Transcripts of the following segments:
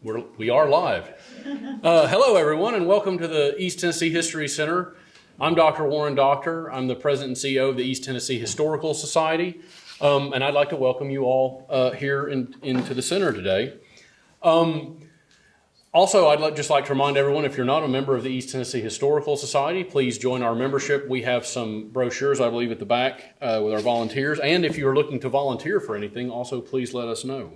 We are live. Hello, everyone, and welcome to the East Tennessee History Center. I'm Dr. Warren Doctor. I'm the president and CEO of the East Tennessee Historical Society, and I'd like to welcome you all here into the center today. Also, I'd just like to remind everyone, if you're not a member of the East Tennessee Historical Society, please join our membership. We have some brochures, I believe, at the back with our volunteers. And if you're looking to volunteer for anything, also please let us know.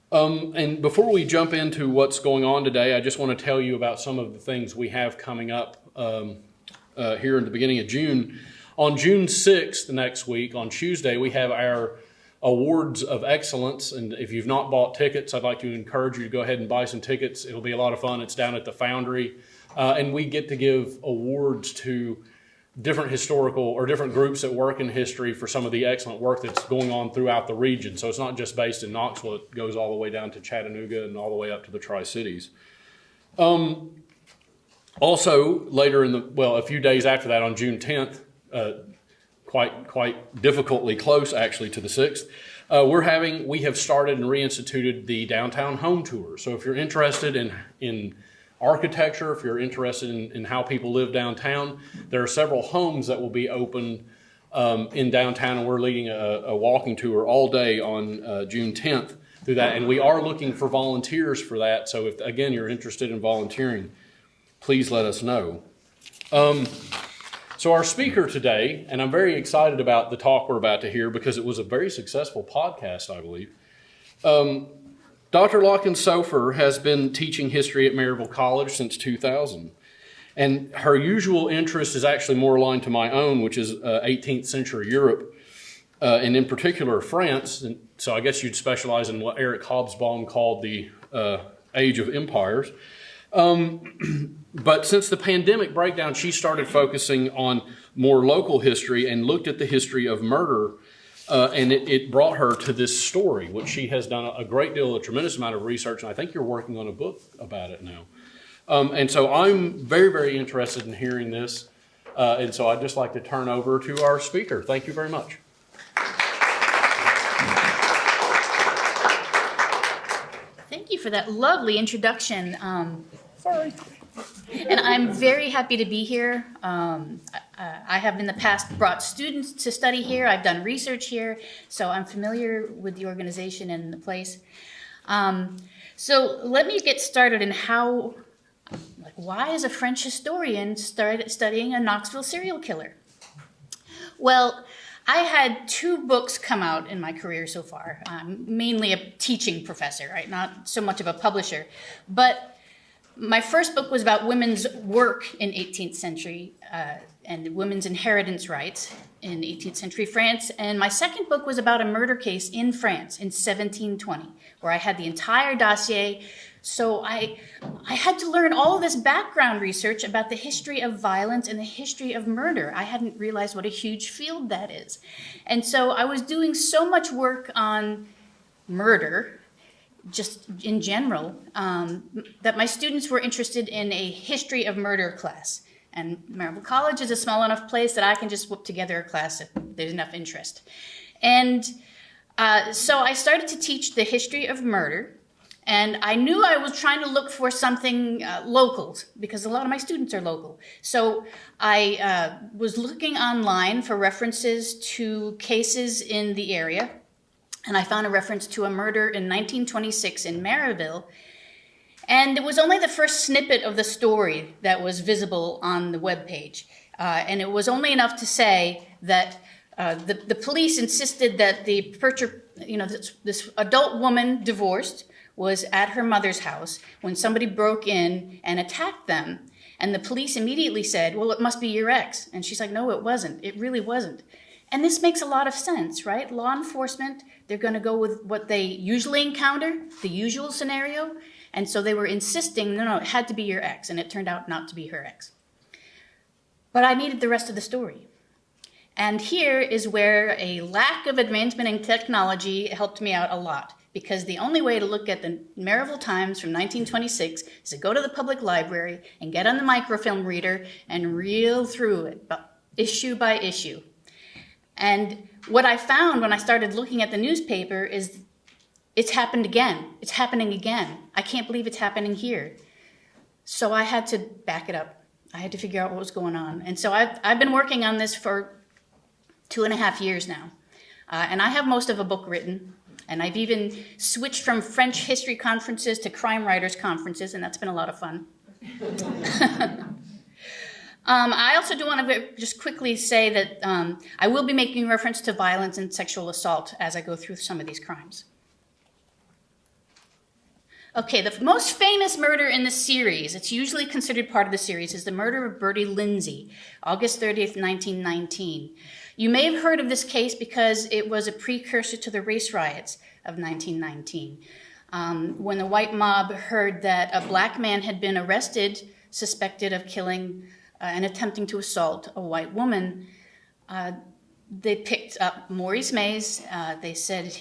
And before we jump into what's going on today, I just want to tell you about some of the things we have coming up here in the beginning of June. On June 6th, next week, on Tuesday, we have our Awards of Excellence. And if you've not bought tickets, I'd like to encourage you to go ahead and buy some tickets. It'll be a lot of fun. It's down at the Foundry. And we get to give awards to different historical or different groups that work in history for some of the excellent work that's going on throughout the region. So it's not just based in Knoxville, it goes all the way down to Chattanooga and all the way up to the Tri-Cities. Also, later a few days after that, on June 10th, quite difficultly close actually to the 6th, we have started and reinstituted the downtown home tour. So if you're interested in architecture, if you're interested in how people live downtown, there are several homes that will be open in downtown, and we're leading a walking tour all day on June 10th through that. And we are looking for volunteers for that. So if, again, you're interested in volunteering, please let us know. So our speaker today, and I'm very excited about the talk we're about to hear because it was a very successful podcast, I believe. Dr. Locklin-Sofer has been teaching history at Maryville College since 2000. And her usual interest is actually more aligned to my own, which is 18th century Europe, and in particular France. And so I guess you'd specialize in what Eric Hobsbawm called the Age of Empires. But since the pandemic breakdown, she started focusing on more local history and looked at the history of murder. And it brought her to this story, which she has done a tremendous amount of research, and I think you're working on a book about it now. And so I'm very, very interested in hearing this, and so I'd just like to turn over to our speaker. Thank you very much. Thank you for that lovely introduction. Sorry. And I'm very happy to be here. I have in the past brought students to study here. I've done research here, so I'm familiar with the organization and the place. So let me get started in why is a French historian studying a Knoxville serial killer? Well, I had 2 books come out in my career so far. I'm mainly a teaching professor, right? Not so much of a publisher, but my first book was about women's work in 18th century and women's inheritance rights in 18th century France. And my second book was about a murder case in France in 1720, where I had the entire dossier. So I had to learn all of this background research about the history of violence and the history of murder. I hadn't realized what a huge field that is. And so I was doing so much work on murder, just in general, that my students were interested in a history of murder class. And Maryville College is a small enough place that I can just whip together a class if there's enough interest. And so I started to teach the history of murder, and I knew I was trying to look for something local, because a lot of my students are local. So I was looking online for references to cases in the area, and I found a reference to a murder in 1926 in Maryville. And it was only the first snippet of the story that was visible on the webpage. And it was only enough to say that the police insisted that this adult woman, divorced, was at her mother's house when somebody broke in and attacked them. And the police immediately said, well, it must be your ex. And she's like, no, it wasn't. It really wasn't. And this makes a lot of sense, right? Law enforcement, they're going to go with what they usually encounter, the usual scenario. And so they were insisting, no, it had to be your ex. And it turned out not to be her ex. But I needed the rest of the story. And here is where a lack of advancement in technology helped me out a lot. Because the only way to look at the Maryville Times from 1926 is to go to the public library and get on the microfilm reader and reel through it, issue by issue. And what I found when I started looking at the newspaper is it's happened again. It's happening again. I can't believe it's happening here. So I had to back it up. I had to figure out what was going on. And so I've been working on this for 2.5 years now. And I have most of a book written. And I've even switched from French history conferences to crime writers conferences, and that's been a lot of fun. I also do want to just quickly say that I will be making reference to violence and sexual assault as I go through some of these crimes. Okay, the most famous murder in the series, it's usually considered part of the series, is the murder of Bertie Lindsay, August 30th, 1919. You may have heard of this case because it was a precursor to the race riots of 1919, when the white mob heard that a black man had been arrested, suspected of killing and attempting to assault a white woman. They picked up Maurice Mays. They said,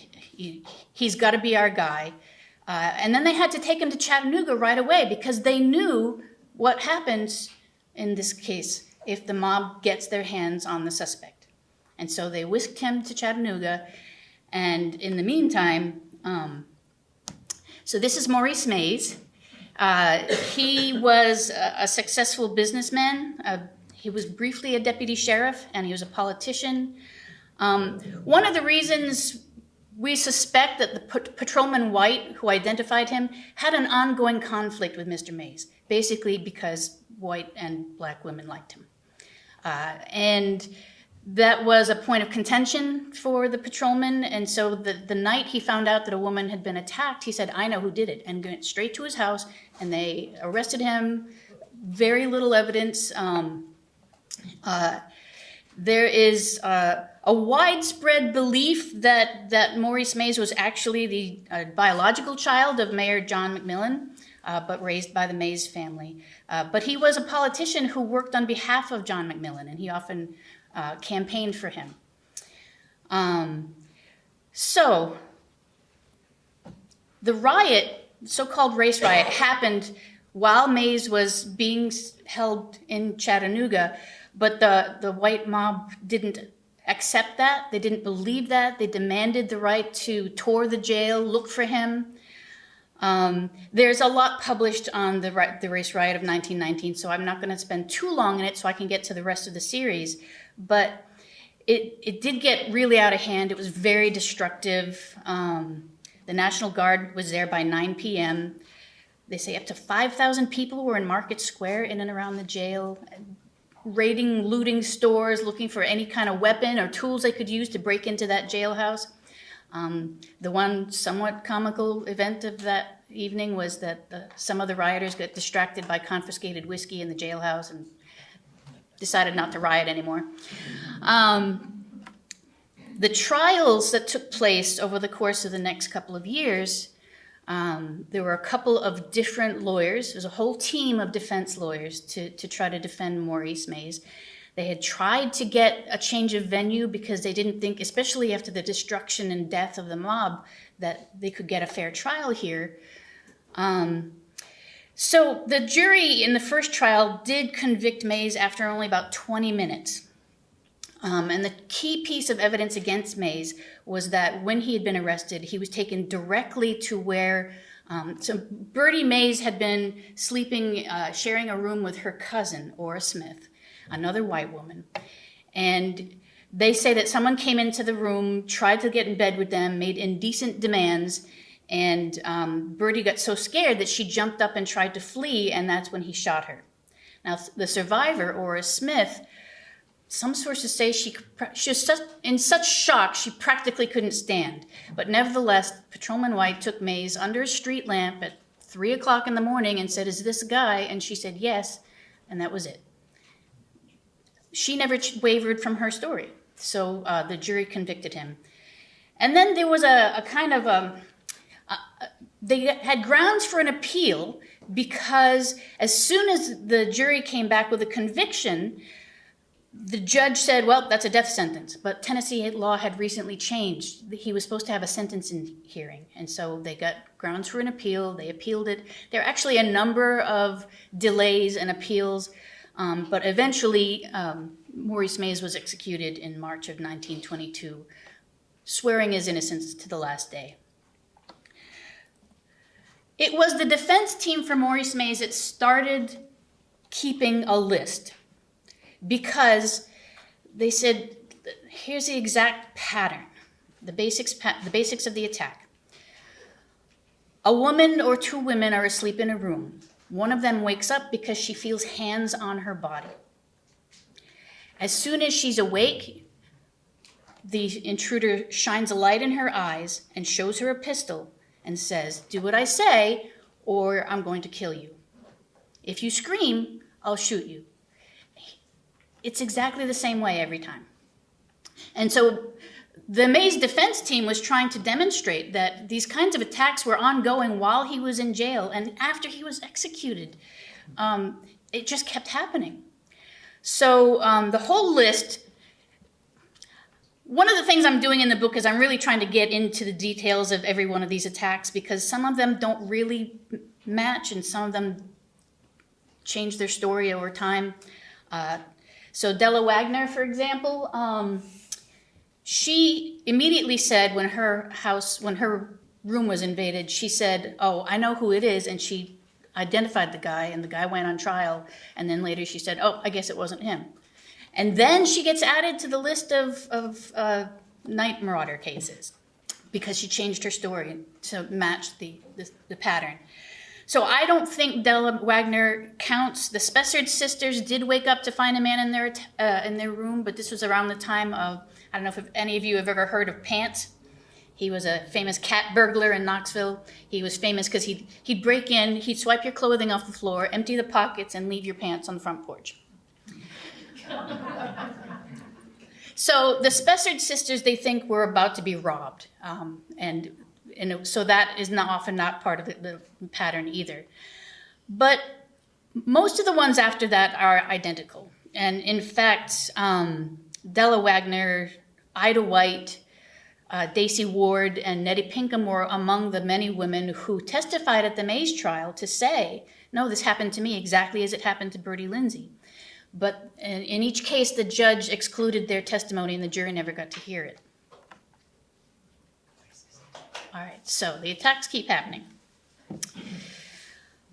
he's got to be our guy. And then they had to take him to Chattanooga right away because they knew what happens in this case if the mob gets their hands on the suspect. And so they whisked him to Chattanooga. And in the meantime, so this is Maurice Mays. He was a successful businessman. He was briefly a deputy sheriff, and he was a politician. One of the reasons we suspect that the patrolman White, who identified him, had an ongoing conflict with Mr. Mays, basically because white and black women liked him. And that was a point of contention for the patrolman, and so the night he found out that a woman had been attacked, he said, I know who did it, and went straight to his house, and they arrested him. Very little evidence. There is a widespread belief that Maurice Mays was actually the biological child of Mayor John McMillan, but raised by the Mays family. But he was a politician who worked on behalf of John McMillan, and he often campaigned for him. So the riot, so-called race riot, happened while Mays was being held in Chattanooga, but the white mob didn't accept that. They didn't believe that. They demanded the right to tour the jail, look for him. There's a lot published on the race riot of 1919, so I'm not going to spend too long in it so I can get to the rest of the series. But it did get really out of hand. It was very destructive. The National Guard was there by 9 p.m. They say up to 5,000 people were in Market Square in and around the jail, raiding, looting stores, looking for any kind of weapon or tools they could use to break into that jailhouse. The one somewhat comical event of that evening was that some of the rioters got distracted by confiscated whiskey in the jailhouse and decided not to riot anymore. The trials that took place over the course of the next couple of years, there were a couple of different lawyers. There was a whole team of defense lawyers to try to defend Maurice Mays. They had tried to get a change of venue because they didn't think, especially after the destruction and death of the mob, that they could get a fair trial here. So the jury in the first trial did convict Mays after only about 20 minutes. And the key piece of evidence against Mays was that when he had been arrested, he was taken directly to where so Bertie Mays had been sleeping, sharing a room with her cousin, Ora Smith, another white woman. And they say that someone came into the room, tried to get in bed with them, made indecent demands, and Bertie got so scared that she jumped up and tried to flee, and that's when he shot her. Now, the survivor, Ora Smith, some sources say she was in such shock she practically couldn't stand. But nevertheless, Patrolman White took Mays under a street lamp at 3 o'clock in the morning and said, "Is this a guy?" And she said yes, and that was it. She never wavered from her story, so the jury convicted him. And then there was a kind of they had grounds for an appeal because as soon as the jury came back with a conviction, the judge said, well, that's a death sentence. But Tennessee law had recently changed. He was supposed to have a sentencing hearing. And so they got grounds for an appeal. They appealed it. There are actually a number of delays and appeals. But eventually, Maurice Mays was executed in March of 1922, swearing his innocence to the last day. It was the defense team for Maurice Mays that started keeping a list because they said, here's the exact pattern, the basics of the attack. A woman or two women are asleep in a room. One of them wakes up because she feels hands on her body. As soon as she's awake, the intruder shines a light in her eyes and shows her a pistol and says, do what I say, or I'm going to kill you. If you scream, I'll shoot you. It's exactly the same way every time. And so the Mays defense team was trying to demonstrate that these kinds of attacks were ongoing while he was in jail and after he was executed. It just kept happening. So the whole list, one of the things I'm doing in the book is I'm really trying to get into the details of every one of these attacks because some of them don't really match and some of them change their story over time. So Della Wagner, for example, she immediately said when her room was invaded, she said, oh, I know who it is, and she identified the guy, and the guy went on trial, and then later she said, oh, I guess it wasn't him. And then she gets added to the list of Night Marauder cases because she changed her story to match the pattern. So I don't think Della Wagner counts. The Spessard sisters did wake up to find a man in their room, but this was around the time of, I don't know if any of you have ever heard of Pants. He was a famous cat burglar in Knoxville. He was famous because he'd break in, he'd swipe your clothing off the floor, empty the pockets, and leave your pants on the front porch. So the Spessard sisters, they think were about to be robbed, so that is often not part of the pattern either. But most of the ones after that are identical. And in fact, Della Wagner, Ida White, Daisy Ward, and Nettie Pinkham were among the many women who testified at the Mays trial to say, no, this happened to me exactly as it happened to Bertie Lindsay. But in each case, the judge excluded their testimony and the jury never got to hear it. All right, so the attacks keep happening.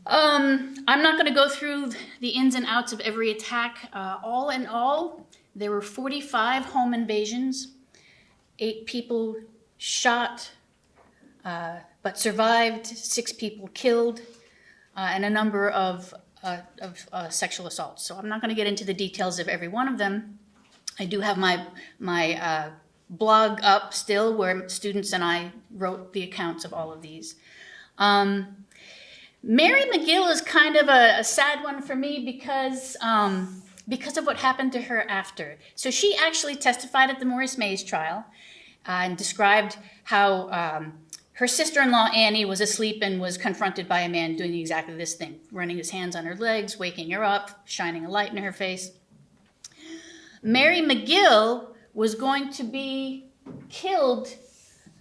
I'm not going to go through the ins and outs of every attack. All in all, there were 45 home invasions, 8 people shot but survived, 6 people killed, and a number of sexual assaults. So I'm not going to get into the details of every one of them. I do have my blog up still where students and I wrote the accounts of all of these. Mary McGill is kind of a sad one for me because of what happened to her after. So she actually testified at the Maurice Mays trial and described how her sister-in-law Annie was asleep and was confronted by a man doing exactly this thing, running his hands on her legs, waking her up, shining a light in her face. Mary McGill was going to be killed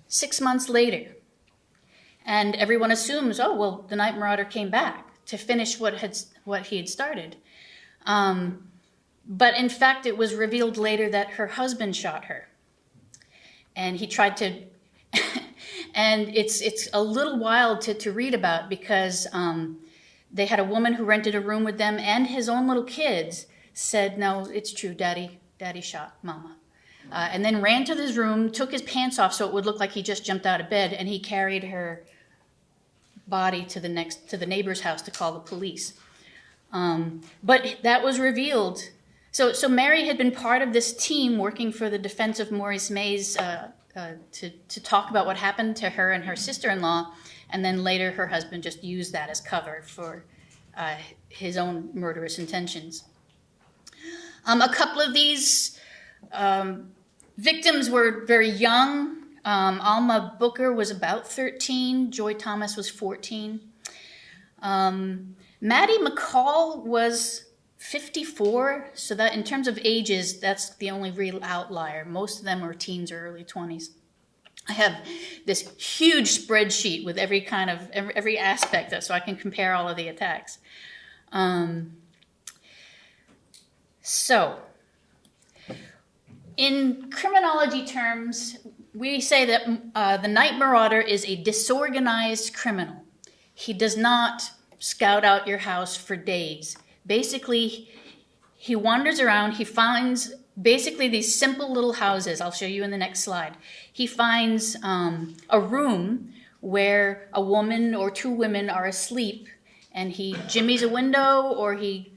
6 months later. And everyone assumes, oh, well, the Night Marauder came back to finish what he had started. But in fact, it was revealed later that her husband shot her. And he tried to, and it's a little wild to read about because they had a woman who rented a room with them and his own little kids said, no, it's true, Daddy shot Mama. And then ran to his room, took his pants off so it would look like he just jumped out of bed, and he carried her body to the neighbor's house to call the police. But that was revealed. So Mary had been part of this team working for the defense of Maurice Mays to talk about what happened to her and her sister-in-law, and then later her husband just used that as cover for his own murderous intentions. A couple of these victims were very young. Alma Booker was about 13. Joy Thomas was 14. Maddie McCall was 54. So that in terms of ages, that's the only real outlier. Most of them were teens or early 20s. I have this huge spreadsheet with every aspect so I can compare all of the attacks. So, in criminology terms, we say that the Night Marauder is a disorganized criminal. He does not scout out your house for days. Basically, he wanders around. He finds basically these simple little houses. I'll show you in the next slide. He finds a room where a woman or two women are asleep, and he jimmies a window or he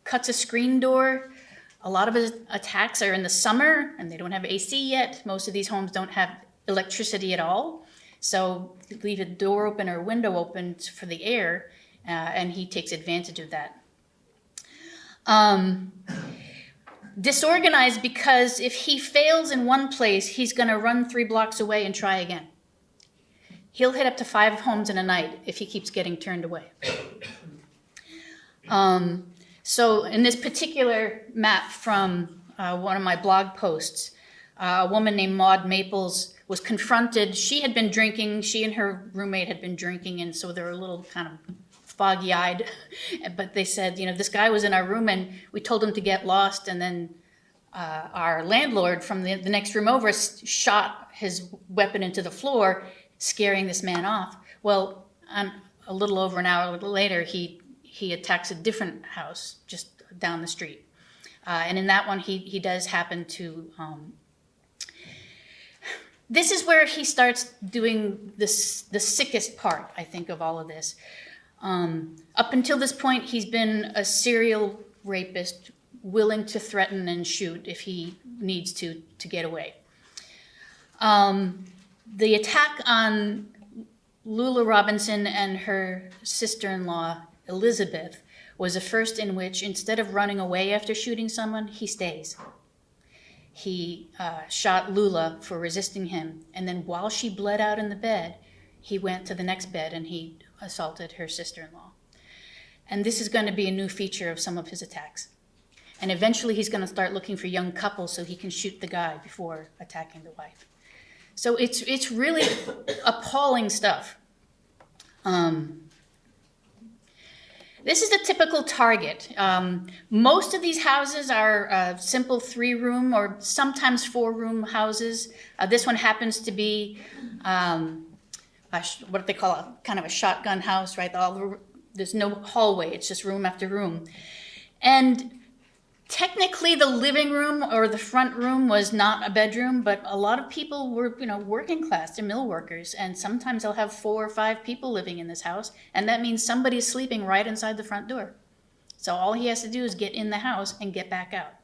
cuts a screen door. A lot of his attacks are in the summer, and they don't have AC yet. Most of these homes don't have electricity at all. So leave a door open or a window open for the air, and he takes advantage of that. Disorganized because if he fails in one place, he's going to run 3 blocks away and try again. He'll hit up to 5 homes in a night if he keeps getting turned away. So in this particular map from one of my blog posts, a woman named Maud Maples was confronted. She had been drinking. She and her roommate had been drinking, and so they were a little kind of foggy-eyed. But they said, this guy was in our room, and we told him to get lost, and then our landlord from the next room over shot his weapon into the floor, scaring this man off. Well, a little over an hour later, he attacks a different house just down the street. And in that one, he does happen to... this is where he starts doing the sickest part, I think, of all of this. Up until this point, he's been a serial rapist, willing to threaten and shoot if he needs to get away. The attack on Lula Robinson and her sister-in-law, Elizabeth, was the first in which, instead of running away after shooting someone, he stays. He shot Lula for resisting him, and then while she bled out in the bed, he went to the next bed and he assaulted her sister-in-law. And this is going to be a new feature of some of his attacks. And eventually he's going to start looking for young couples so he can shoot the guy before attacking the wife. So it's really appalling stuff. This is the typical target. Most of these houses are simple 3-room or sometimes 4-room houses. This one happens to be what they call kind of a shotgun house, right? There's no hallway. It's just room after room. And technically the living room or the front room was not a bedroom, but a lot of people were, working class. They're mill workers, and sometimes they'll have 4 or 5 people living in this house, and that means somebody's sleeping right inside the front door. So all he has to do is get in the house and get back out.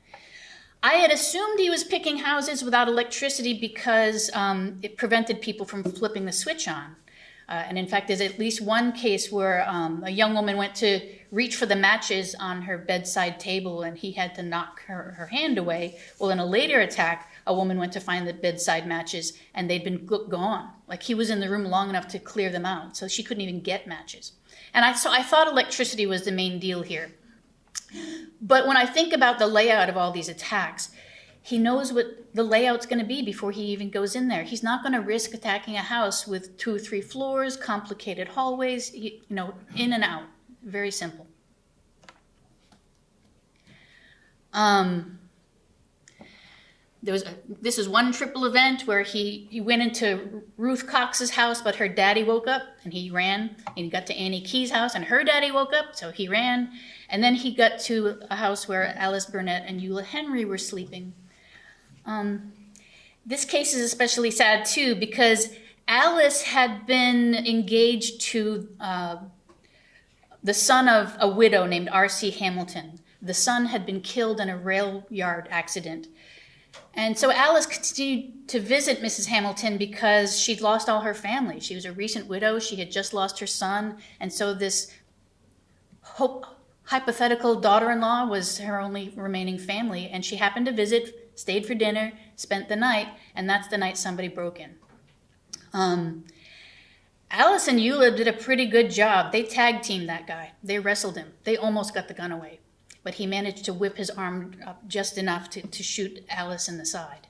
I had assumed he was picking houses without electricity because it prevented people from flipping the switch on. And in fact, there's at least one case where a young woman went to reach for the matches on her bedside table and he had to knock her hand away. Well, in a later attack, a woman went to find the bedside matches and they'd been gone. Like he was in the room long enough to clear them out, so she couldn't even get matches. And I thought electricity was the main deal here. But when I think about the layout of all these attacks, he knows what the layout's going to be before he even goes in there. He's not going to risk attacking a house with 2 or 3 floors, complicated hallways, in and out. Very simple. This is one triple event where he went into Ruth Cox's house, but her daddy woke up and he ran. And he got to Annie Key's house and her daddy woke up, so he ran. And then he got to a house where Alice Burnett and Eula Henry were sleeping. This case is especially sad too because Alice had been engaged to the son of a widow named R.C. Hamilton. The son had been killed in a rail yard accident. And so Alice continued to visit Mrs. Hamilton because she'd lost all her family. She was a recent widow. She had just lost her son. And so this hypothetical daughter-in-law was her only remaining family. And she happened to visit, stayed for dinner, spent the night, and that's the night somebody broke in. Alice and Eula did a pretty good job. They tag-teamed that guy. They wrestled him. They almost got the gun away. But he managed to whip his arm up just enough to shoot Alice in the side.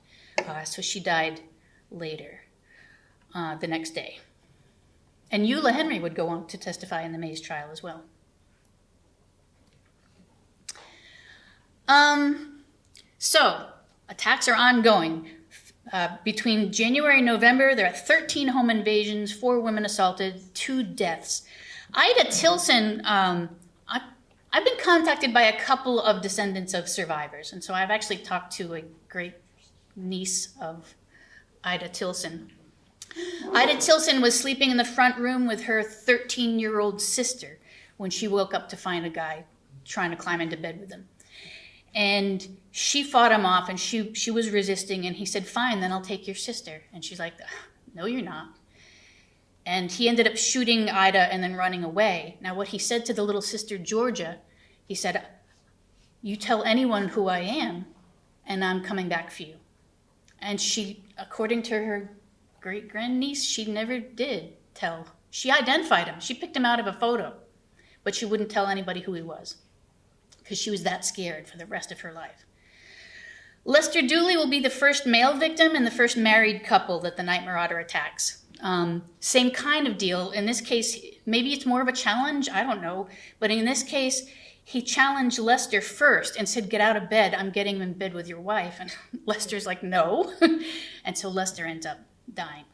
So she died later, the next day. And Eula Henry would go on to testify in the Mays trial as well. So, attacks are ongoing. Between January and November, there are 13 home invasions, 4 women assaulted, 2 deaths. Ida Tilson, I've been contacted by a couple of descendants of survivors, and so I've actually talked to a great niece of Ida Tilson. Ida Tilson was sleeping in the front room with her 13-year-old sister when she woke up to find a guy trying to climb into bed with them. And she fought him off, and she was resisting, and he said, "Fine, then I'll take your sister." And she's like, "No, you're not." And he ended up shooting Ida and then running away. Now, what he said to the little sister, Georgia, he said, "You tell anyone who I am, and I'm coming back for you." And she, according to her great-grandniece, she never did tell. She identified him. She picked him out of a photo, but she wouldn't tell anybody who he was because she was that scared for the rest of her life. Lester Dooley will be the first male victim and the first married couple that the Night Marauder attacks. Same kind of deal. In this case, maybe it's more of a challenge, I don't know. But in this case, he challenged Lester first and said, "Get out of bed, I'm getting in bed with your wife." And Lester's like, "No." And so Lester ends up dying.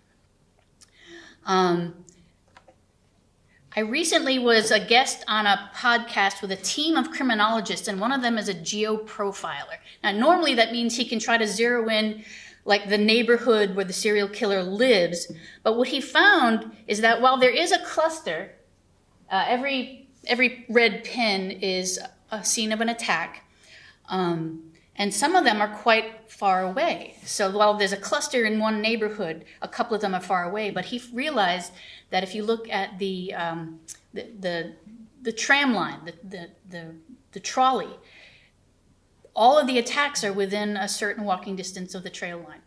I recently was a guest on a podcast with a team of criminologists, and one of them is a geoprofiler. Now, normally that means he can try to zero in like the neighborhood where the serial killer lives. But what he found is that while there is a cluster, every red pin is a scene of an attack, and some of them are quite far away. So while there's a cluster in one neighborhood, a couple of them are far away. But he realized that if you look at the tram line, the trolley, all of the attacks are within a certain walking distance of the trail line.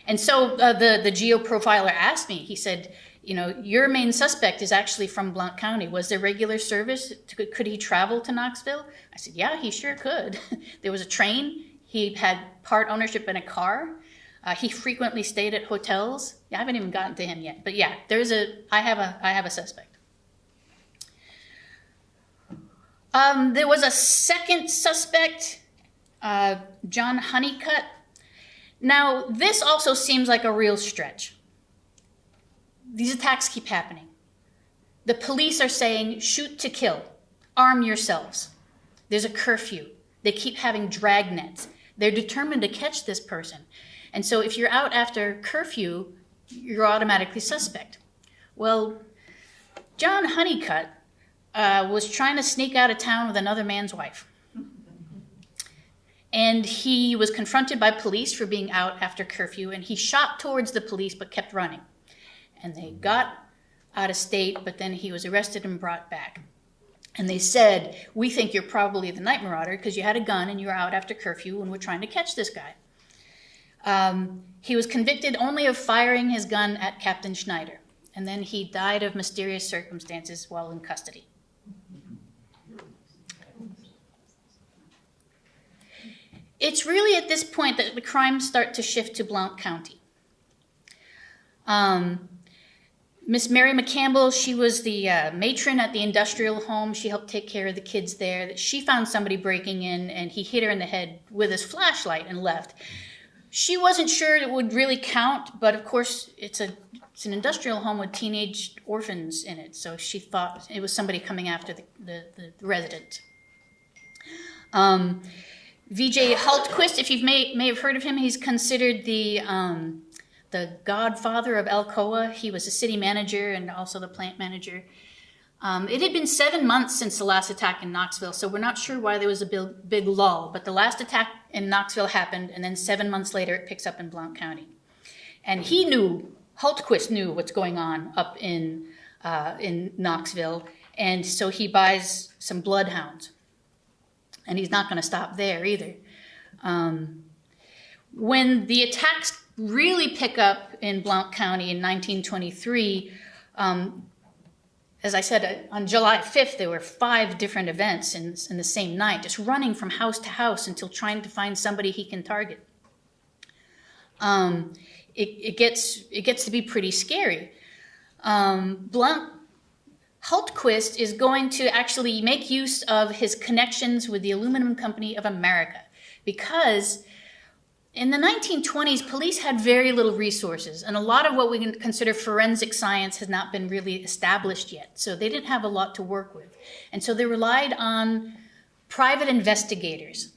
And so the geoprofiler asked me, he said, "Your main suspect is actually from Blount County. Was there regular service? Could he travel to Knoxville?" I said, "Yeah, he sure could." There was a train. He had part ownership in a car. He frequently stayed at hotels. Yeah, I haven't even gotten to him yet. But yeah, I have a suspect. There was a second suspect, John Honeycutt. Now, this also seems like a real stretch. These attacks keep happening. The police are saying, "Shoot to kill. Arm yourselves." There's a curfew. They keep having dragnets. They're determined to catch this person. And so if you're out after curfew, you're automatically suspect. Well, John Honeycutt was trying to sneak out of town with another man's wife. And he was confronted by police for being out after curfew, and he shot towards the police but kept running. And they got out of state, but then he was arrested and brought back. And they said, "We think you're probably the Night Marauder because you had a gun and you were out after curfew and we're trying to catch this guy." He was convicted only of firing his gun at Captain Schneider, and then he died of mysterious circumstances while in custody. It's really at this point that the crimes start to shift to Blount County. Miss Mary McCampbell, she was the matron at the industrial home. She helped take care of the kids there. She found somebody breaking in, and he hit her in the head with his flashlight and left. She wasn't sure it would really count, but of course it's an industrial home with teenage orphans in it, so she thought it was somebody coming after the resident. V.J. Hultquist, if you may have heard of him, he's considered the godfather of Alcoa. He was a city manager and also the plant manager. It had been 7 months since the last attack in Knoxville, so we're not sure why there was a big lull. But the last attack in Knoxville happened, and then 7 months later it picks up in Blount County. And Hultquist knew what's going on up in Knoxville, and so he buys some bloodhounds. And he's not going to stop there either. When the attacks really pick up in Blount County in 1923, as I said, on July 5th, there were 5 different events in the same night, just running from house to house until trying to find somebody he can target. It gets to be pretty scary. Hultquist is going to actually make use of his connections with the Aluminum Company of America, because In the 1920s, police had very little resources, and a lot of what we can consider forensic science has not been really established yet. So they didn't have a lot to work with. And so they relied on private investigators.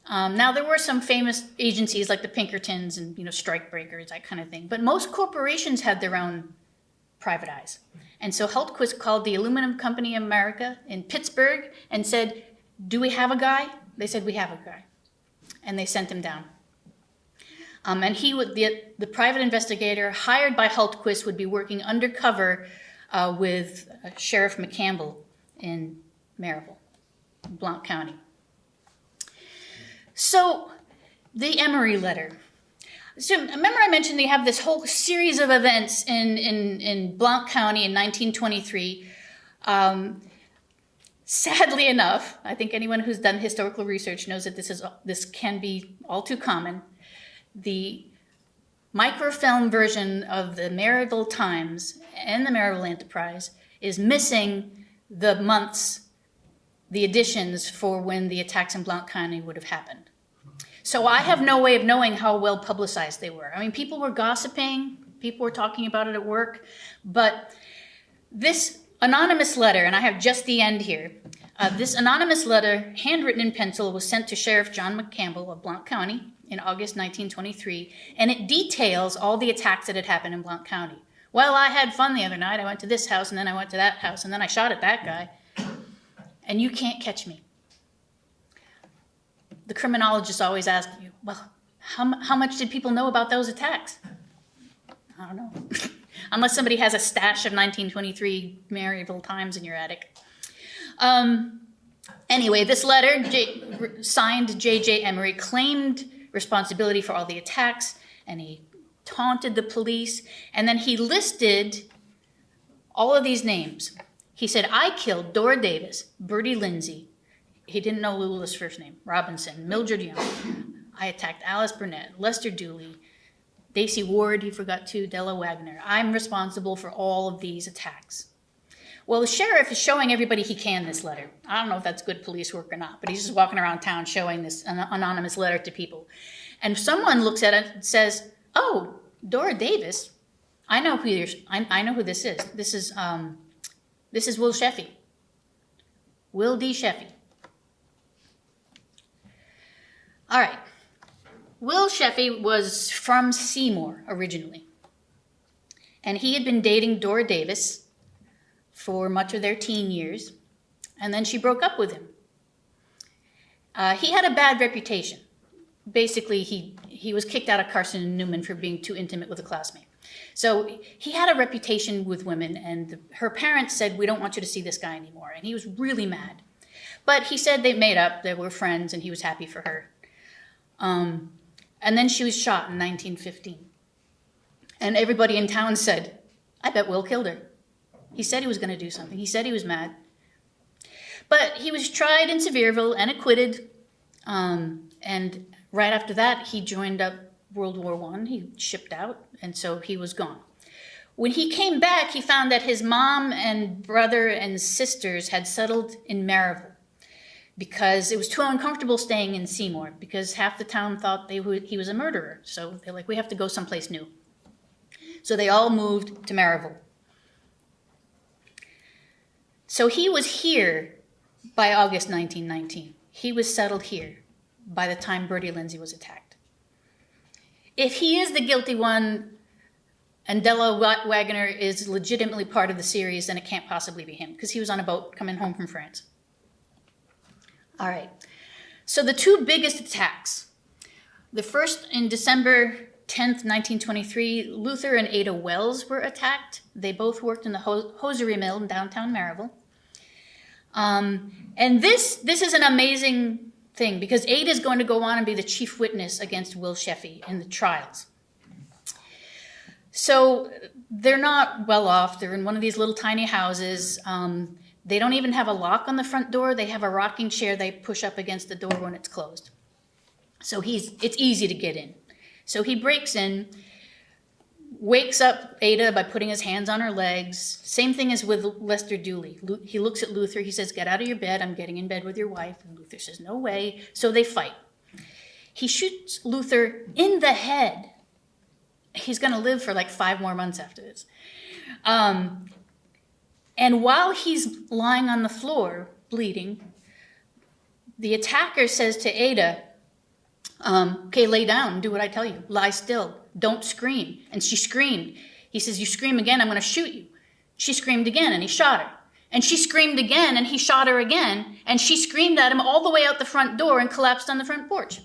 Now, there were some famous agencies like the Pinkertons and, strikebreakers, that kind of thing. But most corporations had their own private eyes. And so Hultquist called the Aluminum Company of America in Pittsburgh and said, "Do we have a guy?" They said, "We have a guy." And they sent him down. And he would, the private investigator hired by Hultquist would be working undercover with Sheriff McCampbell in Maryville, Blount County. So, the Emery letter. So, remember I mentioned they have this whole series of events in Blount County in 1923. Sadly enough, I think anyone who's done historical research knows that this can be all too common. The microfilm version of the Maryville Times and the Maryville Enterprise is missing the months, the editions for when the attacks in Blount County would have happened. So I have no way of knowing how well publicized they were. I mean, people were gossiping, people were talking about it at work, but this anonymous letter, and I have just the end here, this anonymous letter, handwritten in pencil, was sent to Sheriff John McCampbell of Blount County in August 1923, and it details all the attacks that had happened in Blount County. Well, I had fun the other night. I went to this house, and then I went to that house, and then I shot at that guy, and you can't catch me. The criminologists always ask you, well, how much did people know about those attacks? I don't know. Unless somebody has a stash of 1923 Maryville Times in your attic. Anyway, this letter, signed J.J. Emery, claimed responsibility for all the attacks, and he taunted the police, and then he listed all of these names. He said, "I killed Dora Davis, Bertie Lindsay," he didn't know Lula's first name, "Robinson, Mildred Young. I attacked Alice Burnett, Lester Dooley, Daisy Ward," he forgot too, Della Wagner. "I'm responsible for all of these attacks." Well, the sheriff is showing everybody he can this letter. I don't know if that's good police work or not, but he's just walking around town showing this anonymous letter to people. And someone looks at it and says, "Oh, Dora Davis, I know who this is. This is Will Sheffey. Will D. Sheffey." All right. Will Sheffey was from Seymour originally. And he had been dating Dora Davis for much of their teen years. And then she broke up with him. He had a bad reputation. Basically, he was kicked out of Carson and Newman for being too intimate with a classmate. So he had a reputation with women, and her parents said, "We don't want you to see this guy anymore." And he was really mad. But he said they made up, they were friends, and he was happy for her. And then she was shot in 1915. And everybody in town said, "I bet Will killed her. He said he was going to do something. He said he was mad." But he was tried in Sevierville and acquitted. And right after that, he joined up World War I. He shipped out, and so he was gone. When he came back, he found that his mom and brother and sisters had settled in Maryville because it was too uncomfortable staying in Seymour, because half the town thought he was a murderer. So they're like, "We have to go someplace new." So they all moved to Maryville. So he was here by August 1919. He was settled here by the time Bertie Lindsay was attacked. If he is the guilty one and Della Wagner is legitimately part of the series, then it can't possibly be him, because he was on a boat coming home from France. All right. So the two biggest attacks. The first in December 10th, 1923, Luther and Ada Wells were attacked. They both worked in the hosiery mill in downtown Maryville. And this is an amazing thing, because Ada is going to go on and be the chief witness against Will Sheffey in the trials. So they're not well off. They're in one of these little tiny houses. They don't even have a lock on the front door. They have a rocking chair they push up against the door when it's closed. So it's easy to get in. So he breaks in, wakes up Ada by putting his hands on her legs. Same thing as with Lester Dooley. He looks at Luther. He says, "Get out of your bed. I'm getting in bed with your wife." And Luther says, "No way." So they fight. He shoots Luther in the head. He's going to live for like 5 more months after this. And while he's lying on the floor, bleeding, the attacker says to Ada, okay, lay down, do what I tell you. Lie still, don't scream. And she screamed. He says, you scream again, I'm going to shoot you. She screamed again, and he shot her. And she screamed again, and he shot her again. And she screamed at him all the way out the front door and collapsed on the front porch.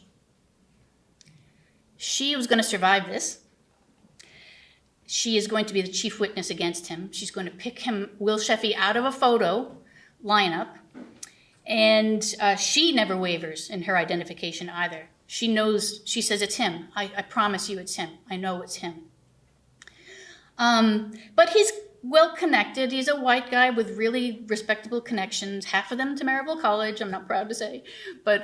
She was going to survive this. She is going to be the chief witness against him. She's going to pick him, Will Sheffey, out of a photo lineup. And she never wavers in her identification either. She knows, she says it's him. I promise you it's him. I know it's him. But he's well connected. He's a white guy with really respectable connections, half of them to Maryville College, I'm not proud to say. But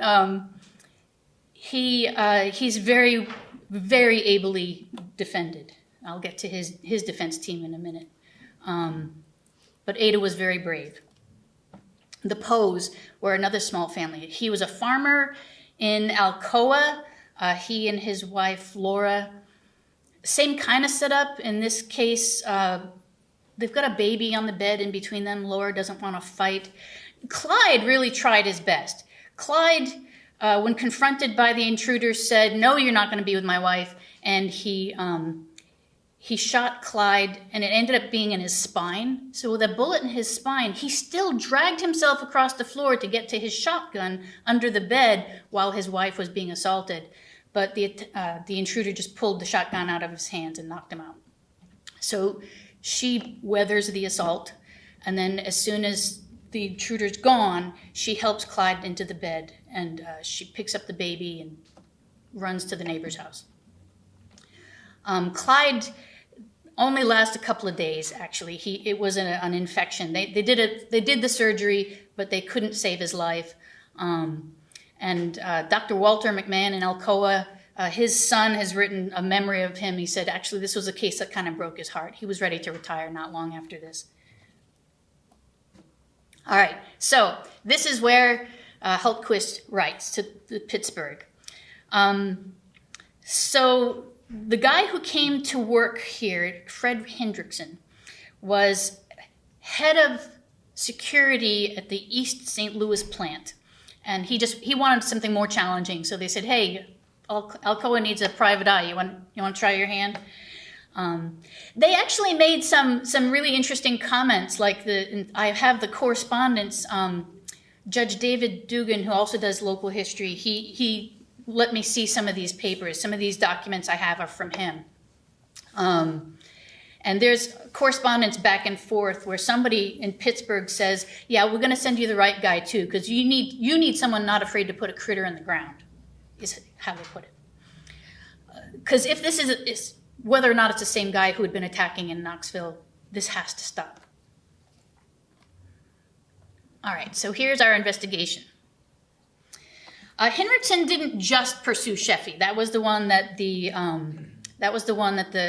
he's very, very ably defended. I'll get to his defense team in a minute. But Ada was very brave. The Poes were another small family. He was a farmer in Alcoa. He and his wife, Laura, same kind of setup. In this case, they've got a baby on the bed in between them. Laura doesn't want to fight. Clyde really tried his best. Clyde, when confronted by the intruders, said, no, you're not going to be with my wife. And he shot Clyde, and it ended up being in his spine. So with a bullet in his spine, he still dragged himself across the floor to get to his shotgun under the bed while his wife was being assaulted. But the intruder just pulled the shotgun out of his hands and knocked him out. So she weathers the assault, and then as soon as the intruder's gone, she helps Clyde into the bed, and she picks up the baby and runs to the neighbor's house. Clyde only lasts a couple of days, actually. It was an infection. They did the surgery, but they couldn't save his life. And Dr. Walter McMahon in Alcoa, his son has written a memory of him. He said, actually, this was a case that kind of broke his heart. He was ready to retire not long after this. All right, so this is where Hultquist writes to Pittsburgh. So the guy who came to work here, Fred Hendrickson, was head of security at the East St. Louis plant. And he wanted something more challenging. So they said, hey, Alcoa needs a private eye. You want to try your hand? They actually made some really interesting comments. Like I have the correspondence. Judge David Dugan, who also does local history, he let me see some of these papers. Some of these documents I have are from him. And there's correspondence back and forth where somebody in Pittsburgh says, yeah, we're going to send you the right guy too, because you need someone not afraid to put a critter in the ground, is how they put it. Because if this is whether or not it's the same guy who had been attacking in Knoxville, this has to stop. All right, so here's our investigation. Hendrickson didn't just pursue Sheffey. That was the one that the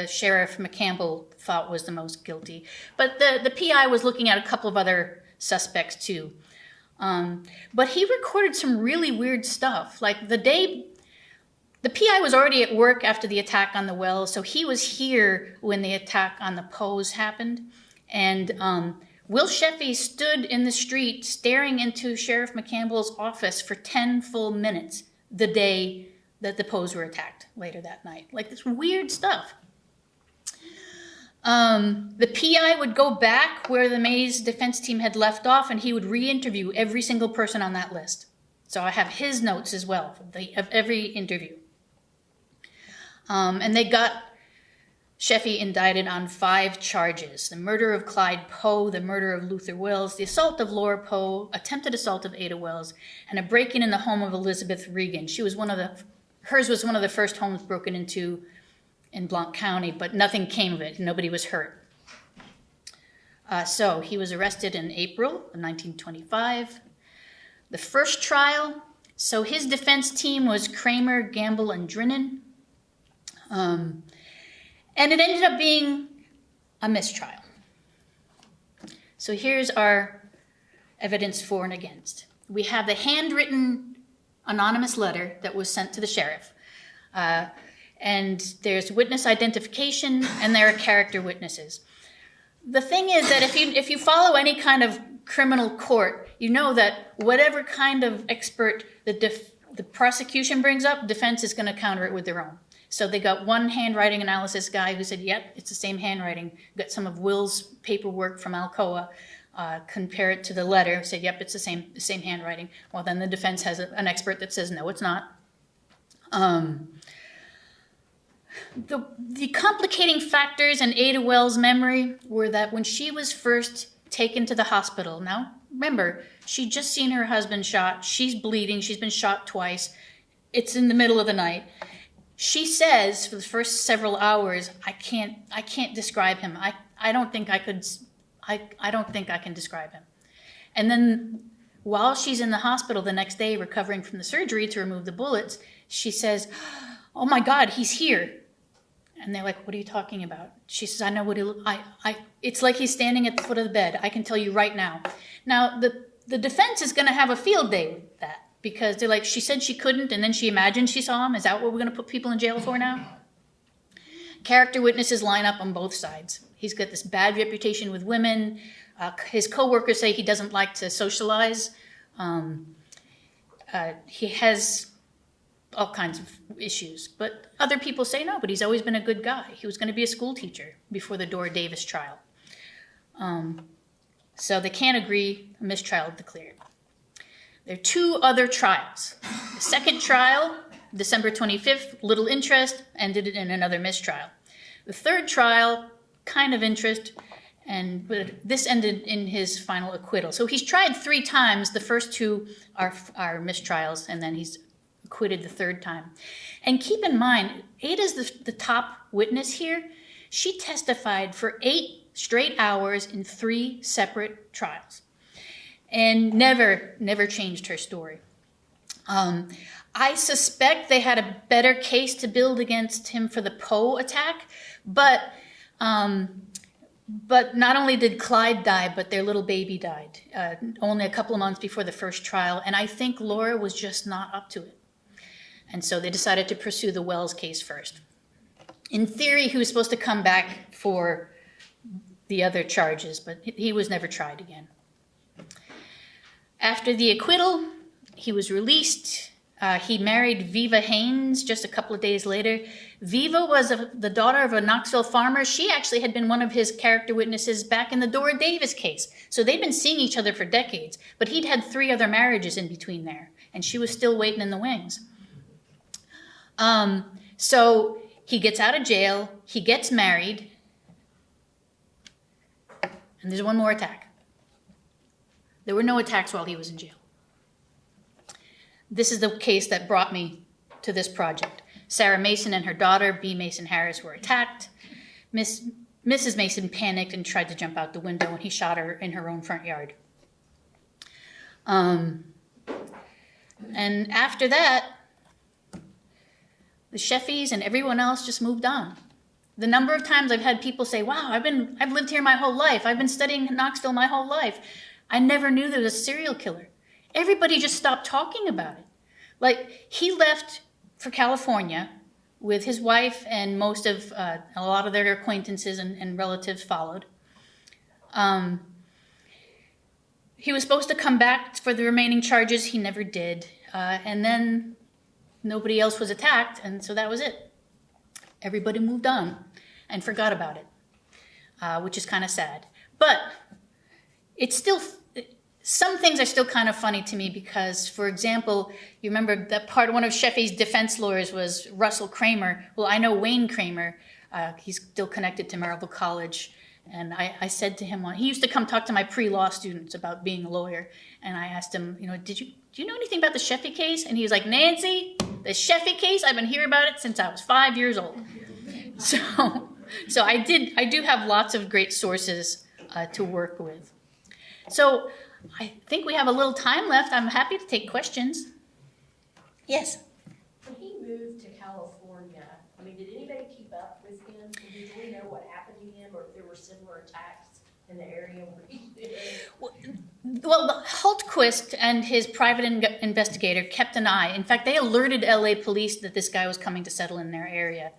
sheriff McCampbell thought was the most guilty. But the PI was looking at a couple of other suspects too. But he recorded some really weird stuff. Like the PI was already at work after the attack on the well, so he was here when the attack on the Poes happened. And Will Sheffey stood in the street staring into Sheriff McCampbell's office for 10 full minutes the day that the Poes were attacked later that night. Like this weird stuff. The PI would go back where the Mays defense team had left off, and he would re-interview every single person on that list. So I have his notes as well of every interview. And they got Sheffey indicted on 5 charges: the murder of Clyde Poe, the murder of Luther Wells, the assault of Laura Poe, attempted assault of Ada Wells, and a break-in in the home of Elizabeth Regan. Hers was one of the first homes broken into in Blount County, but nothing came of it. Nobody was hurt. So he was arrested in April of 1925. The first trial, so his defense team was Kramer, Gamble, and Drinnan. And it ended up being a mistrial. So here's our evidence for and against. We have the handwritten anonymous letter that was sent to the sheriff. And there's witness identification, and there are character witnesses. The thing is that if you follow any kind of criminal court, you know that whatever kind of expert the prosecution brings up, defense is going to counter it with their own. So they got one handwriting analysis guy who said, yep, it's the same handwriting. Got some of Will's paperwork from Alcoa, compare it to the letter, said, yep, it's the same handwriting. Well, then the defense has an expert that says, no, it's not. The complicating factors in Ada Wells' memory were that when she was first taken to the hospital, now remember, she'd just seen her husband shot, she's bleeding, she's been shot twice, it's in the middle of the night. She says for the first several hours, I can't describe him. I don't think I can describe him. And then while she's in the hospital the next day recovering from the surgery to remove the bullets, she says, oh my God, he's here. And they're like, what are you talking about? She says, I know what it's like he's standing at the foot of the bed. I can tell you right now. Now, the defense is going to have a field day with that because they're like, she said she couldn't and then she imagined she saw him. Is that what we're going to put people in jail for now? Character witnesses line up on both sides. He's got this bad reputation with women. His coworkers say he doesn't like to socialize. He has all kinds of issues. But other people say no, but he's always been a good guy. He was going to be a school teacher before the Dora Davis trial. So they can't agree, a mistrial declared. There are two other trials. The second trial, December 25th, little interest, ended in another mistrial. The third trial, kind of interest, but this ended in his final acquittal. So he's tried 3 times. The first 2 are mistrials, and then he's acquitted the third time. And keep in mind, Ada's the top witness here. She testified for 8 straight hours in 3 separate trials and never changed her story. I suspect they had a better case to build against him for the Poe attack, but not only did Clyde die, but their little baby died only a couple of months before the first trial, and I think Laura was just not up to it. And so they decided to pursue the Wells case first. In theory, he was supposed to come back for the other charges, but he was never tried again. After the acquittal, he was released. He married Viva Haynes just a couple of days later. Viva was the daughter of a Knoxville farmer. She actually had been one of his character witnesses back in the Dora Davis case. So they'd been seeing each other for decades, but he'd had 3 other marriages in between there, and she was still waiting in the wings. So he gets out of jail, he gets married, and there's one more attack. There were no attacks while he was in jail. This is the case that brought me to this project. Sarah Mason and her daughter, B. Mason Harris, were attacked. Mrs. Mason panicked and tried to jump out the window, and he shot her in her own front yard. And after that, the Sheffeys and everyone else just moved on. The number of times I've had people say, wow, I've lived here my whole life. I've been studying in Knoxville my whole life. I never knew there was a serial killer. Everybody just stopped talking about it. Like, he left for California with his wife and a lot of their acquaintances and relatives followed. He was supposed to come back for the remaining charges. He never did. And then nobody else was attacked, and so that was it. Everybody moved on and forgot about it, which is kind of sad. But it's still, some things are still kind of funny to me because, for example, you remember that one of Sheffey's defense lawyers was Russell Kramer. Well, I know Wayne Kramer. He's still connected to Maryville College. And I said to him, he used to come talk to my pre-law students about being a lawyer. And I asked him, do you know anything about the Sheffey case? And he was like, Nancy, the Sheffey case, I've been hearing about it since I was 5 years old. So I do have lots of great sources to work with. So I think we have a little time left. I'm happy to take questions. Yes? When he moved to California, did anybody keep up with him? Did we know what happened to him or if there were similar attacks in the area where he lived? Well, Well, Hultquist and his private investigator kept an eye. In fact, they alerted LA police that this guy was coming to settle in their area.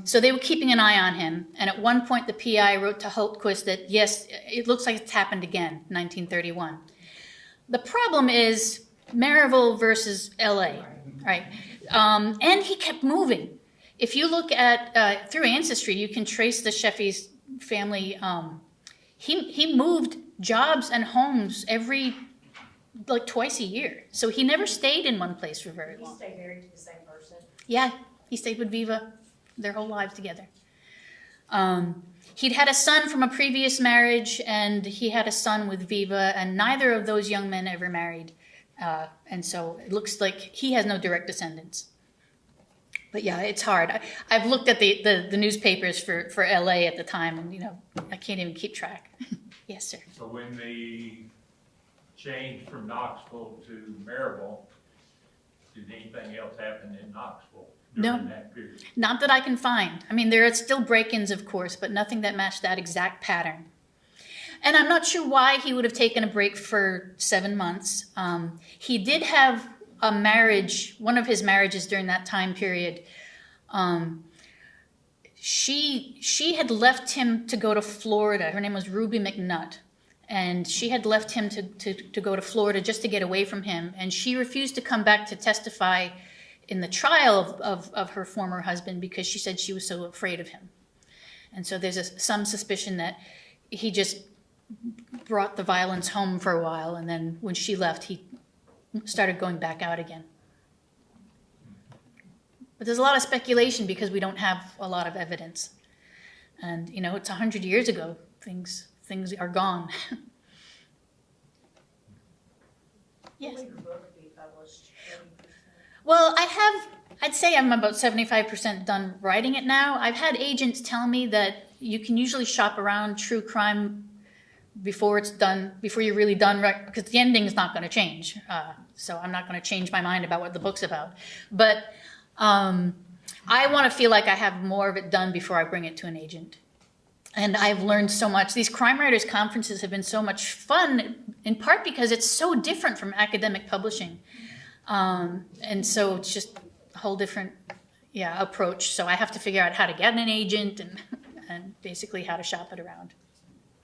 So they were keeping an eye on him. And at one point, the PI wrote to Hultquist that, yes, it looks like it's happened again, 1931. The problem is Maryville versus LA, right? And he kept moving. If you look at, through Ancestry, you can trace the Sheffey's family. He moved jobs and homes twice a year. So he never stayed in one place for very long. He stayed married to the same person? Yeah, he stayed with Viva their whole lives together. He'd had a son from a previous marriage, and he had a son with Viva, and neither of those young men ever married. And so it looks like he has no direct descendants. But yeah, it's hard. I've looked at the newspapers for LA at the time, and I can't even keep track. Yes, sir. So when they changed from Knoxville to Maryville, did anything else happen in Knoxville during that period? Not that I can find. I mean, there are still break-ins, of course, but nothing that matched that exact pattern. And I'm not sure why he would have taken a break for 7 months. He did have a marriage, one of his marriages during that time period. She had left him to go to Florida. Her name was Ruby McNutt. And she had left him to go to Florida just to get away from him. And she refused to come back to testify in the trial of her former husband because she said she was so afraid of him. And so there's some suspicion that he just brought the violence home for a while, and then when she left, he started going back out again. But there's a lot of speculation because we don't have a lot of evidence. And, it's 100 years ago. Things are gone. Yes. Will your book be published? Well, I'd say I'm about 75% done writing it now. I've had agents tell me that you can usually shop around true crime before it's done, before you're really done, because the ending is not going to change. So I'm not going to change my mind about what the book's about. But I want to feel like I have more of it done before I bring it to an agent. And I've learned so much. These crime writers conferences have been so much fun, in part because it's so different from academic publishing. And so it's just a whole different approach. So I have to figure out how to get an agent and basically how to shop it around.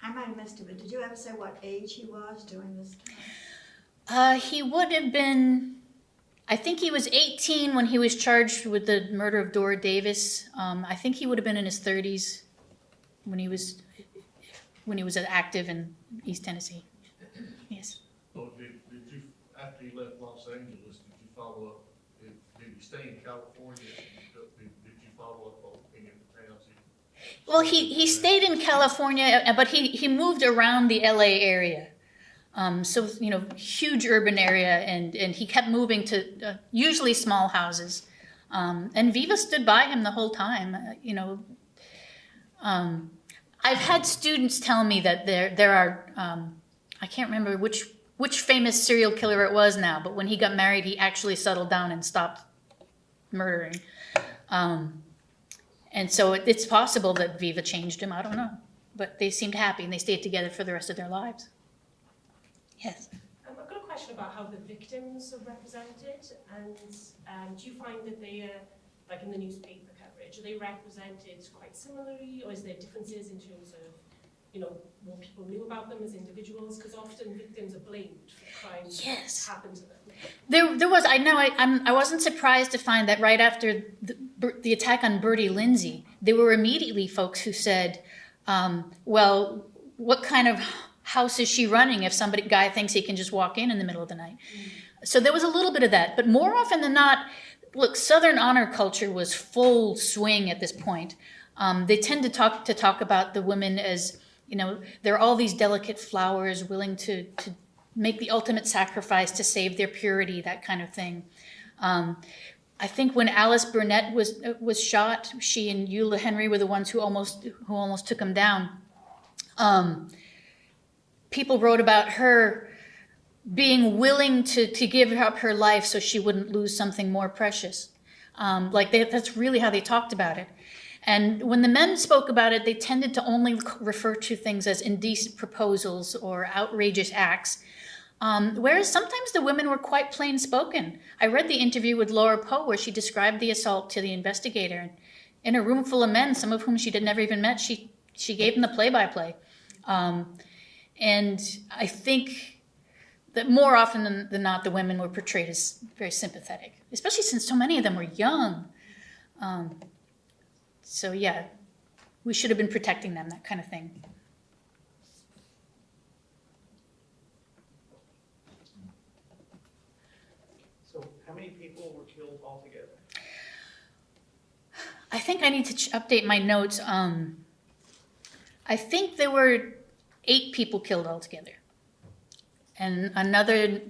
I might have missed it, but did you ever say what age he was during this time? He would have been, I think he was 18 when he was charged with the murder of Dora Davis. I think he would have been in his 30s when he was active in East Tennessee. Yes. So did you, after you left Los Angeles, did you follow up? Did you stay in California? Did you follow up on any of the towns? Well, he stayed in California, but he moved around the LA area. So, huge urban area, and he kept moving to usually small houses. And Viva stood by him the whole time, I've had students tell me that there are, I can't remember which famous serial killer it was now, but when he got married, he actually settled down and stopped murdering. And so it's possible that Viva changed him. I don't know. But they seemed happy, and they stayed together for the rest of their lives. Yes? I've got a question about how the victims are represented, and do you find that they are, like in the newspaper coverage, are they represented quite similarly, or is there differences in terms of, what people knew about them as individuals? Because often victims are blamed for crimes that happen to them. There was. I know. I wasn't surprised to find that right after the attack on Bertie Lindsay, there were immediately folks who said, "Well, what kind of house is she running if guy thinks he can just walk in the middle of the night?" So there was a little bit of that, but more often than not, look, Southern honor culture was full swing at this point. They tend to talk about the women as, they're all these delicate flowers willing to make the ultimate sacrifice to save their purity, that kind of thing. I think when Alice Burnett was shot, she and Eula Henry were the ones who almost took him down. People wrote about her being willing to give up her life so she wouldn't lose something more precious. That's really how they talked about it. And when the men spoke about it, they tended to only refer to things as indecent proposals or outrageous acts, whereas sometimes the women were quite plain spoken. I read the interview with Laura Poe where she described the assault to the investigator. And in a room full of men, some of whom she had never even met, she gave them the play-by-play. And I think that more often than not, the women were portrayed as very sympathetic, especially since so many of them were young. So yeah, we should have been protecting them, that kind of thing. So how many people were killed altogether? I think I need to update my notes. I think there were 8 people killed altogether, and another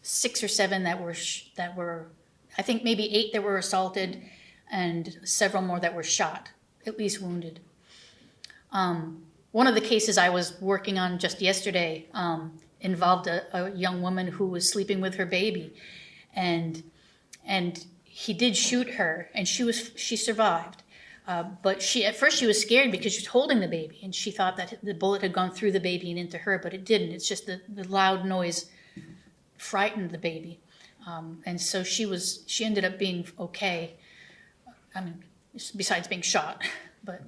6 or 7 that were, I think maybe 8 that were assaulted, and several more that were shot, at least wounded. One of the cases I was working on just yesterday involved a young woman who was sleeping with her baby, and he did shoot her, and she survived. But at first she was scared because she was holding the baby, and she thought that the bullet had gone through the baby and into her, but it didn't. It's just the loud noise frightened the baby. And so she ended up being okay. I mean, besides being shot, but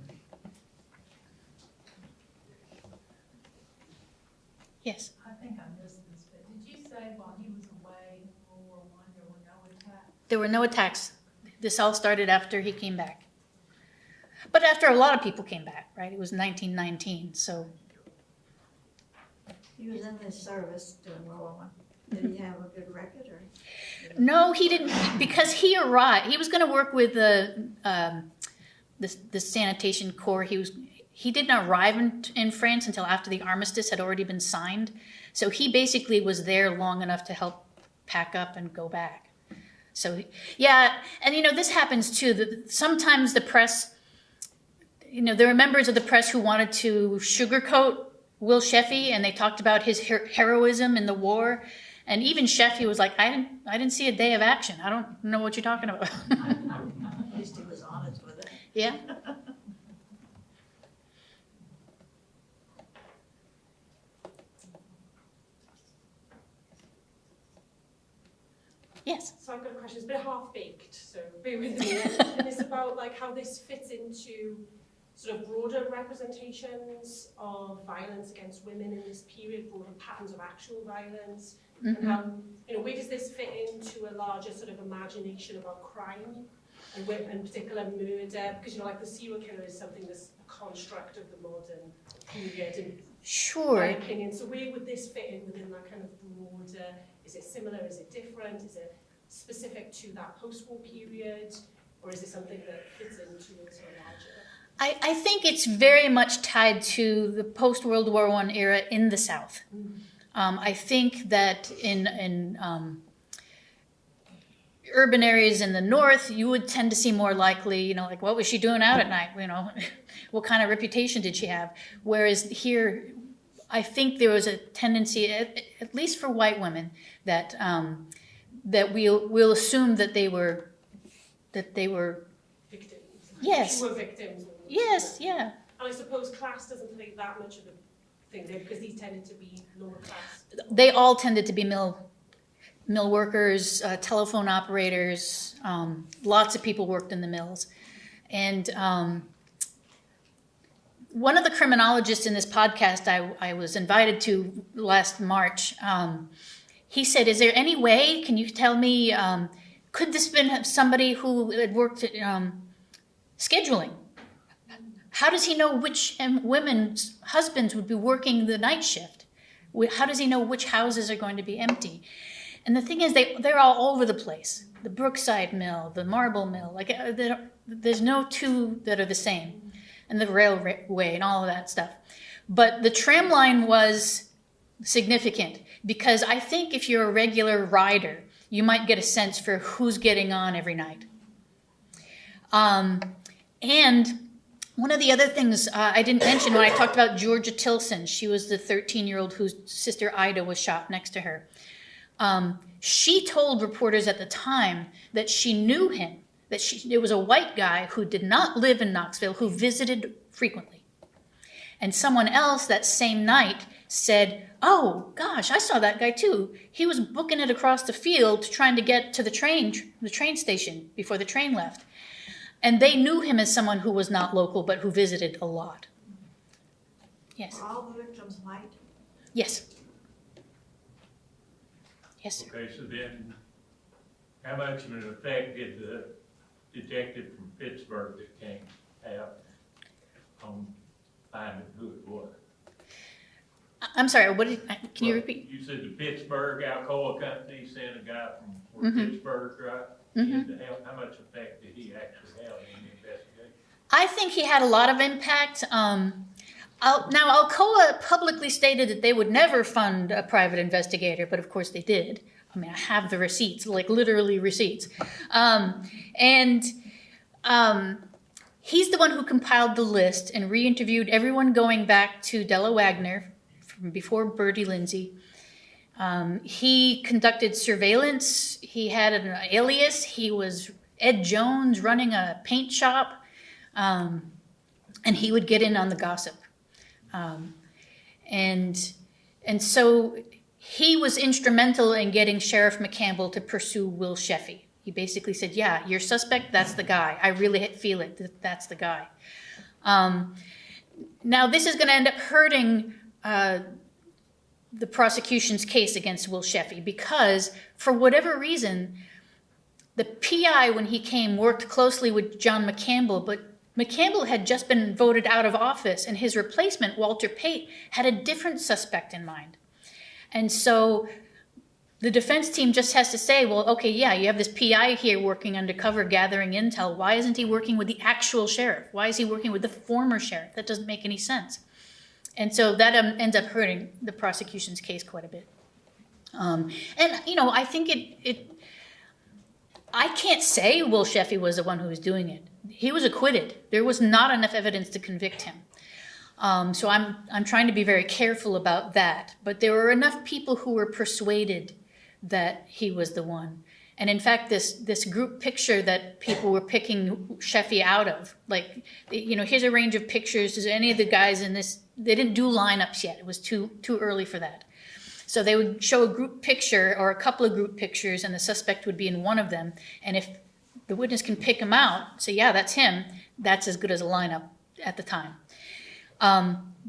yes. I think I missed this, but did you say while he was away in World War I, there were no attacks? There were no attacks. This all started after he came back. But after a lot of people came back, right? It was 1919, so. He was in the service during World War I. Did he have a good record, or? No, he didn't, because he arrived. He was going to work with the sanitation corps. He didn't arrive in France until after the armistice had already been signed. So he basically was there long enough to help pack up and go back. So, yeah, and this happens too. Sometimes the press, there were members of the press who wanted to sugarcoat Will Sheffey, and they talked about his heroism in the war. And even Sheffey was like, I didn't see a day of action. I don't know what you're talking about. At least he was honest with it. Yeah. Yes. So I've got a question. It's a bit half-baked, so bear with me. And it's about how this fits into sort of broader representations of violence against women in this period, broader patterns of actual violence, and how, where does this fit into a larger sort of imagination about crime, and in particular murder? Because, the serial killer is something that's a construct of the modern period, in my opinion. So where would this fit in within that kind of broader? Is it similar? Is it different? Is it specific to that post-war period? Or is it something that fits into a sort of larger? I think it's very much tied to the post-World War I era in the South. I think that in urban areas in the North, you would tend to see more likely, what was she doing out at night? What kind of reputation did she have? Whereas here, I think there was a tendency, at least for white women, that we'll assume that they were Victims. Yes. She were victims. Yes, yeah. And I suppose class doesn't play that much of a thing there, because these tended to be lower class. They all tended to be mill workers, telephone operators. Lots of people worked in the mills. And one of the criminologists in this podcast I was invited to last March, he said, is there any way, can you tell me, could this have been somebody who had worked at scheduling? How does he know which women's husbands would be working the night shift? How does he know which houses are going to be empty? And the thing is, they're all over the place. The Brookside Mill, the Marble Mill, there's no two that are the same. And the railway and all of that stuff. But the tram line was significant, because I think if you're a regular rider, you might get a sense for who's getting on every night. And one of the other things I didn't mention when I talked about Georgia Tilson, she was the 13-year-old whose sister Ida was shot next to her. She told reporters at the time that she knew him, that it was a white guy who did not live in Knoxville who visited frequently. And someone else that same night said, oh, gosh, I saw that guy too. He was booking it across the field trying to get to the train station before the train left. And they knew him as someone who was not local, but who visited a lot. Yes. Were all the victims white? Yes. Yes, sir. Okay, so then, how much of an effect did the detective from Pittsburgh that came have on finding who it was? I'm sorry, can you repeat? You said the Pittsburgh Alcoa Company sent a guy from Pittsburgh, right? And how much effect did he actually have in the investigation? I think he had a lot of impact. Now, Alcoa publicly stated that they would never fund a private investigator, but of course they did. I mean, I have the receipts, like literally receipts. He's the one who compiled the list and re-interviewed everyone going back to Della Wagner from before Birdie Lindsay. He conducted surveillance. He had an alias. He was Ed Jones running a paint shop. And he would get in on the gossip. And so he was instrumental in getting Sheriff McCampbell to pursue Will Sheffey. He basically said, yeah, your suspect, that's the guy. I really feel it, that's the guy. Now, this is going to end up hurting the prosecution's case against Will Sheffey because, for whatever reason, the PI, when he came, worked closely with John McCampbell, but McCampbell had just been voted out of office, and his replacement, Walter Pate, had a different suspect in mind. And so the defense team just has to say, well, okay, yeah, you have this PI here working undercover, gathering intel. Why isn't he working with the actual sheriff? Why is he working with the former sheriff? That doesn't make any sense. And so that ends up hurting the prosecution's case quite a bit. I think I can't say Will Sheffey was the one who was doing it. He was acquitted. There was not enough evidence to convict him. So I'm trying to be very careful about that. But there were enough people who were persuaded that he was the one. And in fact, this group picture that people were picking Sheffey out of, like, here's a range of pictures. Is any of the guys in this? They didn't do lineups yet. It was too early for that. So they would show a group picture or a couple of group pictures, and the suspect would be in one of them. And if the witness can pick him out, say, yeah, that's him, that's as good as a lineup at the time.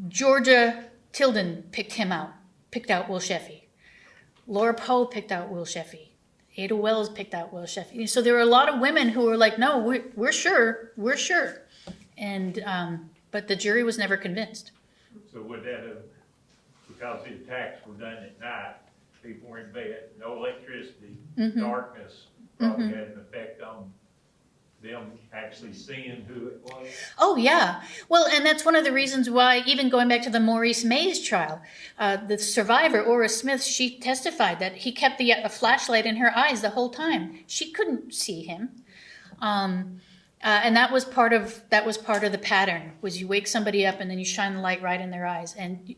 Georgia Tilden picked out Will Sheffey. Laura Poe picked out Will Sheffey. Ada Wells picked out Will Sheffey. So there were a lot of women who were like, no, we're sure. And but the jury was never convinced. So would that have, because the attacks were done at night, people were in bed, no electricity, darkness, probably had an effect on them actually seeing who it was? Oh, yeah. Well, and that's one of the reasons why, even going back to the Maurice Mays trial, the survivor, Ora Smith, she testified that he kept a flashlight in her eyes the whole time. She couldn't see him. And that was part of the pattern, was you wake somebody up and then you shine the light right in their eyes. And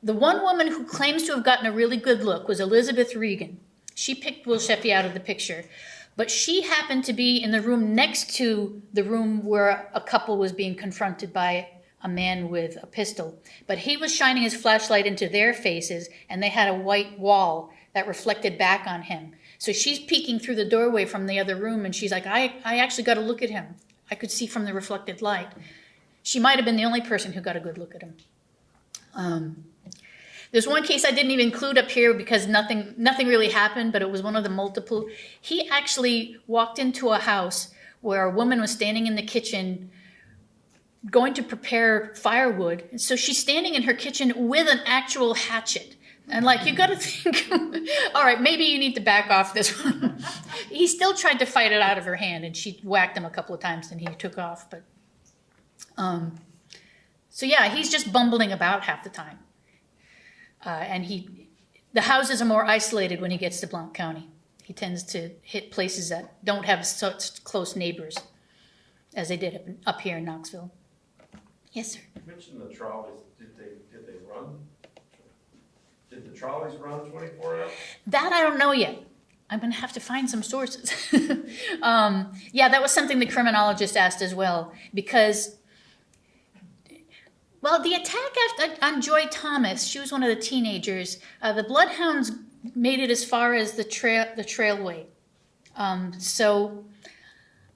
the one woman who claims to have gotten a really good look was Elizabeth Regan. She picked Will Sheffey out of the picture. But she happened to be in the room next to the room where a couple was being confronted by a man with a pistol. But he was shining his flashlight into their faces, and they had a white wall that reflected back on him. So she's peeking through the doorway from the other room, and she's like, I actually got a look at him. I could see from the reflected light. She might have been the only person who got a good look at him. There's one case I didn't even include up here because nothing really happened, but it was one of the multiple. He actually walked into a house where a woman was standing in the kitchen going to prepare firewood. And so she's standing in her kitchen with an actual hatchet. And you got to think, all right, maybe you need to back off this one. He still tried to fight it out of her hand, and she whacked him a couple of times, and he took off. But so yeah, he's just bumbling about half the time. And the houses are more isolated when he gets to Blount County. He tends to hit places that don't have such close neighbors as they did up here in Knoxville. Yes, sir. You mentioned the trolleys. Did they run? Did the trolleys run 24 hours? That I don't know yet. I'm going to have to find some sources. Yeah, that was something the criminologist asked as well, because, well, the attack on Joy Thomas, she was one of the teenagers. The bloodhounds made it as far as the trailway. So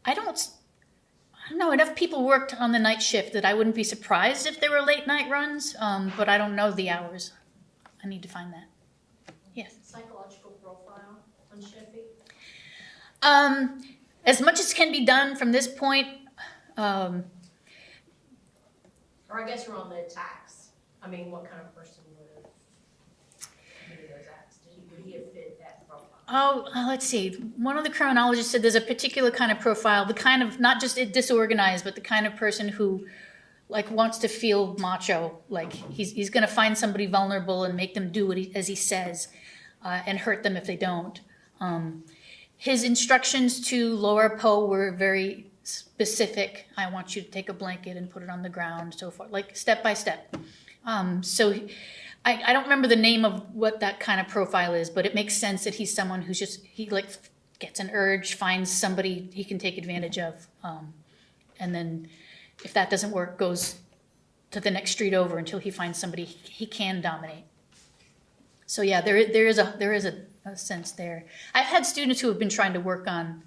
I don't know, enough people worked on the night shift that I wouldn't be surprised if there were late night runs, but I don't know the hours. I need to find that. Yes. Psychological profile on Sheffey? As much as can be done from this point, Or I guess you're on the attacks. I mean, what kind of person would have committed those acts? Would he have fit that profile? let's see. One of the criminologists said there's a particular kind of profile, the kind of, not just disorganized, but the kind of person who like wants to feel macho. Like he's going to find somebody vulnerable and make them do as he says, and hurt them if they don't. His instructions to Laura Poe were very specific. I want you to take a blanket and put it on the ground, so forth, like step by step. So I don't remember the name of what that kind of profile is, but it makes sense that he's someone who's he like gets an urge, finds somebody he can take advantage of, and then if that doesn't work, goes to the next street over until he finds somebody he can dominate. So yeah, there is a sense there. I've had students who have been trying to work on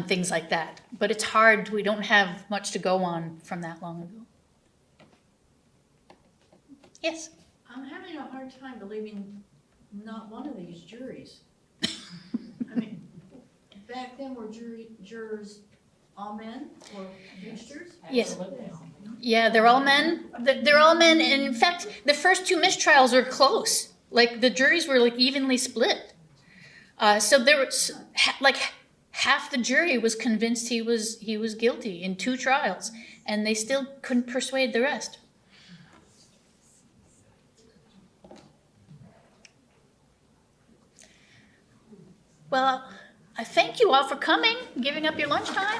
things like that, but it's hard. We don't have much to go on from that long ago. Yes? I'm having a hard time believing not one of these juries. I mean, back then were jurors all men or mixtures? Yes. Yeah, they're all men. They're all men, and in fact, the first two mistrials are close. Like the juries were like evenly split. So there was like half the jury was convinced he was guilty in 2 trials, and they still couldn't persuade the rest. Well, I thank you all for coming, giving up your lunchtime.